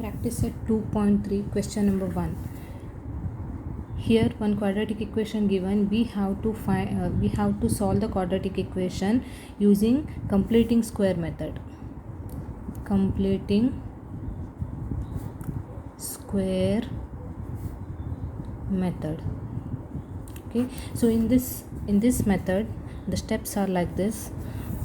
Practice set 2.3 question number 1. Here one quadratic equation given, we have to solve the quadratic equation using completing square method. Completing square method. Okay, so in this method the steps are like this.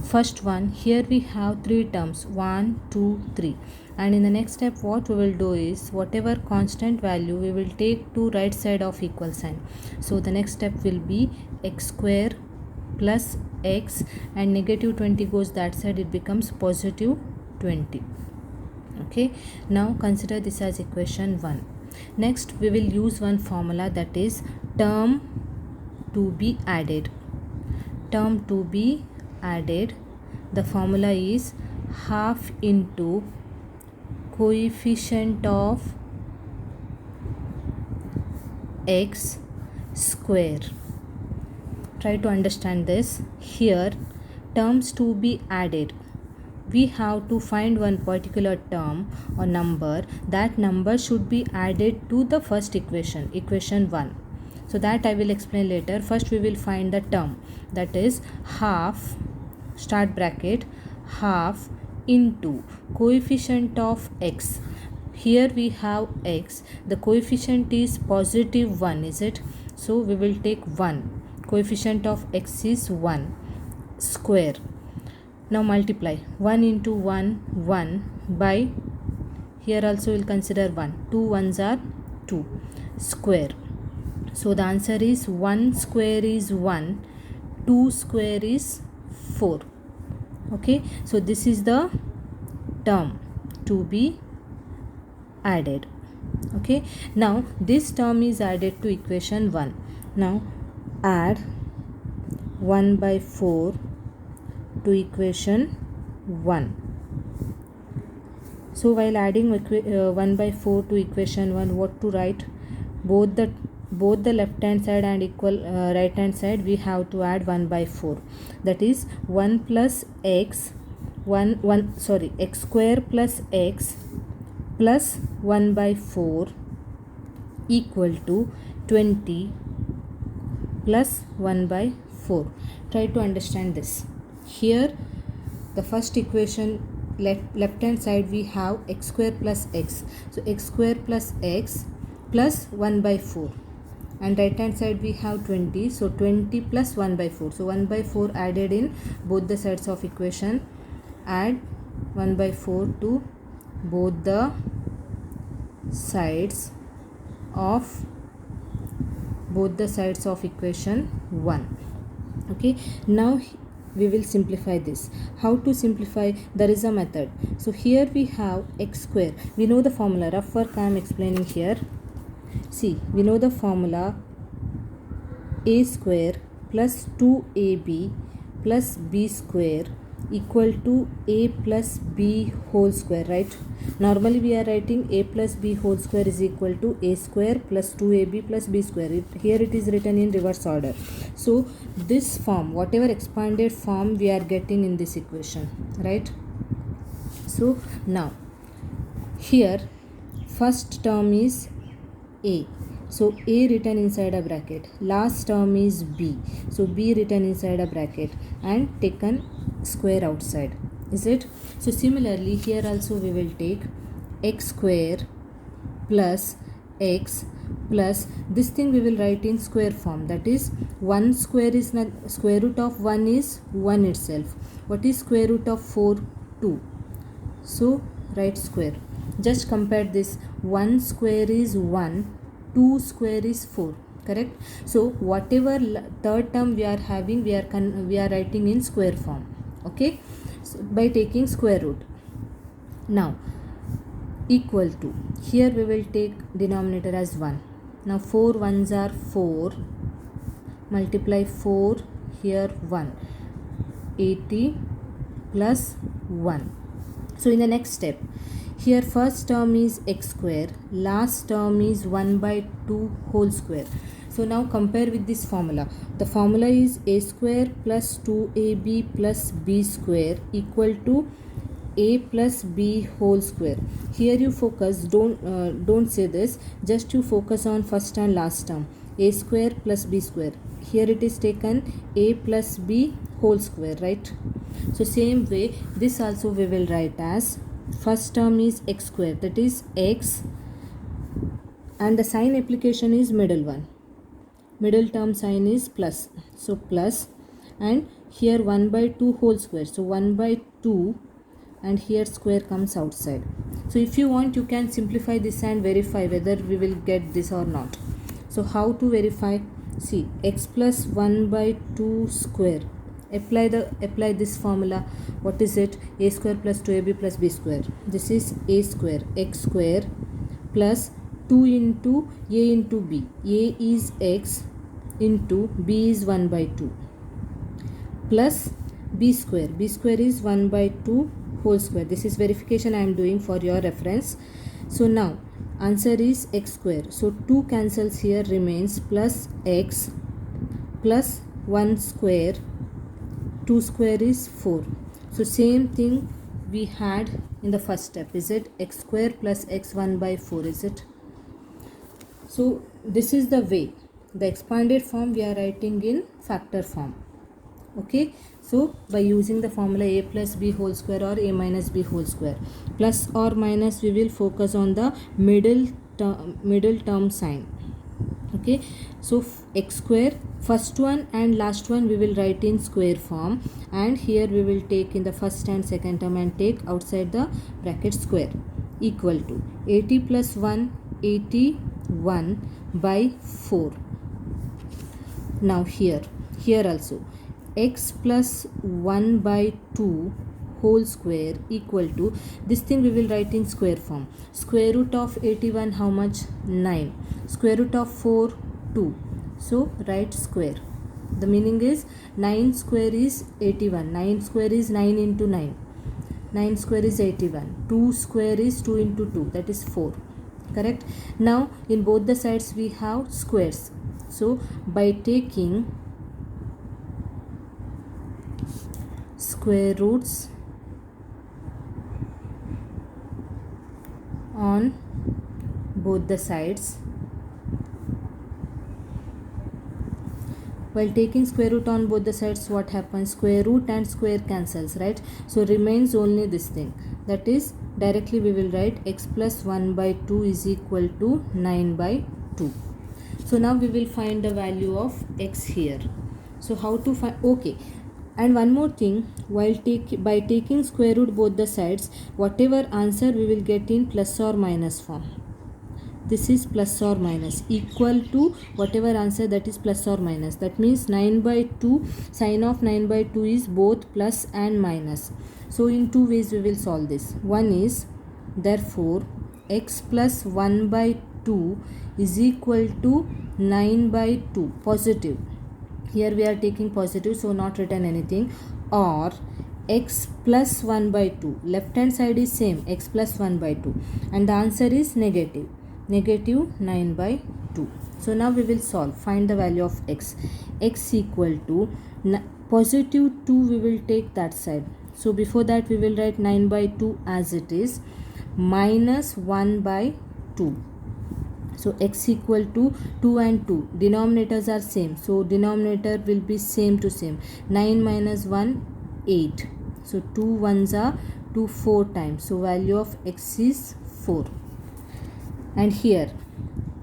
First one, here we have three terms 1 2 3, and in the next step what we will do is whatever constant value we will take to right side of equal sign. So the next step will be x square plus x, and negative 20 goes that side, it becomes positive 20. Okay, now consider this as equation 1. Next we will use one formula, that is term to be added. Term to be added, the formula is half into coefficient of x square. Try to understand this. Here terms to be added, we have to find one particular term or number. That number should be added to the first equation, equation 1. So that I will explain later. First we will find the term, that is half, start bracket, half into coefficient of x. Here we have x, the coefficient is positive 1, is it? So we will take 1, coefficient of x is 1, square. Now multiply 1 into 1, 1 by, here also we will consider 1, 2 ones are 2, square. So the answer is 1 square is 1, 2 square is 4. Okay, so this is the term to be added. Okay, now this term is added to equation 1. Now add 1 by 4 to equation 1. So while adding 1 by 4 to equation 1, what to write? Both the left hand side and equal right hand side, we have to add 1 by 4. That is 1 plus x, x square plus x plus 1 by 4 equal to 20 plus 1 by 4. Try to understand this. Here the first equation, left hand side we have x square plus x. So x square plus x plus 1 by 4. And right hand side we have 20, so 20 plus 1 by 4. So 1 by 4 added in both the sides of equation. Add 1 by 4 to both the sides of equation 1. Okay, now we will simplify this. How to simplify? There is a method. So here we have x square. We know the formula. Rough work I am explaining here. See, we know the formula, a square plus 2ab plus b square equal to a plus b whole square, right? Normally we are writing a plus b whole square is equal to a square plus 2ab plus b square. Here it is written in reverse order. So this form, whatever expanded form we are getting in this equation, right? So now here first term is a, so a written inside a bracket. Last term is b, so b written inside a bracket and taken square outside, is it? So similarly here also we will take x square plus x plus, this thing we will write in square form, that is 1 square is not, square root of 1 is 1 itself. What is square root of 4? 2. So write square. Just compare this, 1 square is 1, 2 square is 4, correct? So whatever third term we are having, we are writing in square form. Okay, so by taking square root. Now equal to, here we will take denominator as 1. Now 4 ones are 4, multiply 4, here 1, 80 plus 1. So in the next step, here first term is x square, last term is 1 by 2 whole square. So now compare with this formula. The formula is a square plus 2ab plus b square equal to a plus b whole square. Here you focus, don't say this, just you focus on first and last term, a square plus b square. Here it is taken a plus b whole square, right? So same way this also we will write as first term is x square, that is x, and the sign application is middle one, middle term sign is plus, so plus, and here 1 by 2 whole square, so 1 by 2, and here square comes outside. So if you want you can simplify this and verify whether we will get this or not. So how to verify? See, x plus 1 by 2 square, apply this formula. What is it? A square plus 2ab plus b square. This is a square, x square plus 2 into a into b. A is x into b is 1 by 2 plus b square. B square is 1 by 2 whole square. This is verification I am doing for your reference. So now answer is x square. So 2 cancels here, remains plus x plus 1 square. 2 square is 4. So same thing we had in the first step. Is it x square plus x 1 by 4? Is it? So this is the way. The expanded form we are writing in factor form. Okay, so by using the formula a plus b whole square or a minus b whole square, plus or minus, we will focus on the middle term sign. Okay, so x square, first one and last one we will write in square form, and here we will take in the first and second term and take outside the bracket square, equal to 80 plus 1, 81 by 4. Now here also x plus 1 by 2 whole square equal to, this thing we will write in square form. Square root of 81 how much? 9. Square root of 4, 2. So write square. The meaning is 9 square is 81. 9 square is 9 into 9. 9 square is 81. 2 square is 2 into 2, that is 4. Correct? Now in both the sides we have squares. So by taking square roots on both the sides, while taking square root on both the sides, what happens? Square root and square cancels, right? So remains only this thing, that is directly we will write x plus 1 by 2 is equal to 9 by 2. So now we will find the value of x here. So how to find? Okay, and one more thing, while by taking square root both the sides, whatever answer we will get in plus or minus form. This is plus or minus, equal to whatever answer that is plus or minus. That means 9 by 2, sign of 9 by 2 is both plus and minus. So in two ways we will solve this. One is, therefore x plus 1 by 2 is equal to 9 by 2, positive. Here we are taking positive, so not written anything. Or x plus 1 by 2, left hand side is same, x plus 1 by 2, and the answer is negative 9 by 2. So now we will solve, find the value of x. X equal to positive 2, we will take that side. So before that we will write 9 by 2 as it is, minus 1 by 2. So x equal to 2 and 2, denominators are same, so denominator will be same to same. 9 minus 1, 8. So 2 ones are 2 4 times, so value of x is 4. And here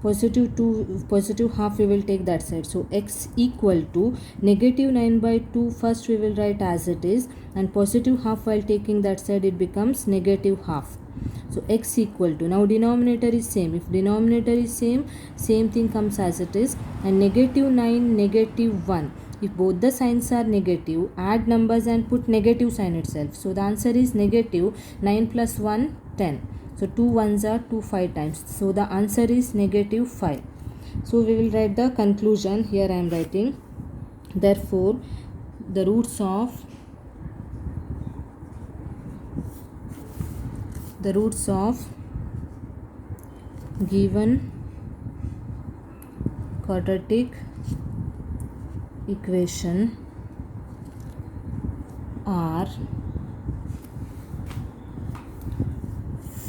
positive 2, positive half, we will take that side. So x equal to negative 9 by 2, first we will write as it is, and positive half while taking that side it becomes negative half. So x equal to, now denominator is same, if denominator is same thing comes as it is, and negative 9, negative 1. If both the signs are negative, add numbers and put negative sign itself. So the answer is negative 9 plus 1, 10. So 2 ones are 2 5 times. So the answer is negative 5. So we will write the conclusion. Here I am writing, therefore the roots of given quadratic equation are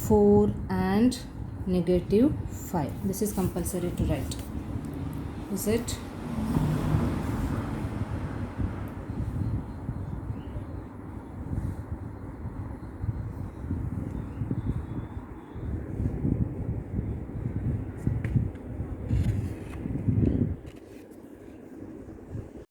4 and negative 5. This is compulsory to write. Is it?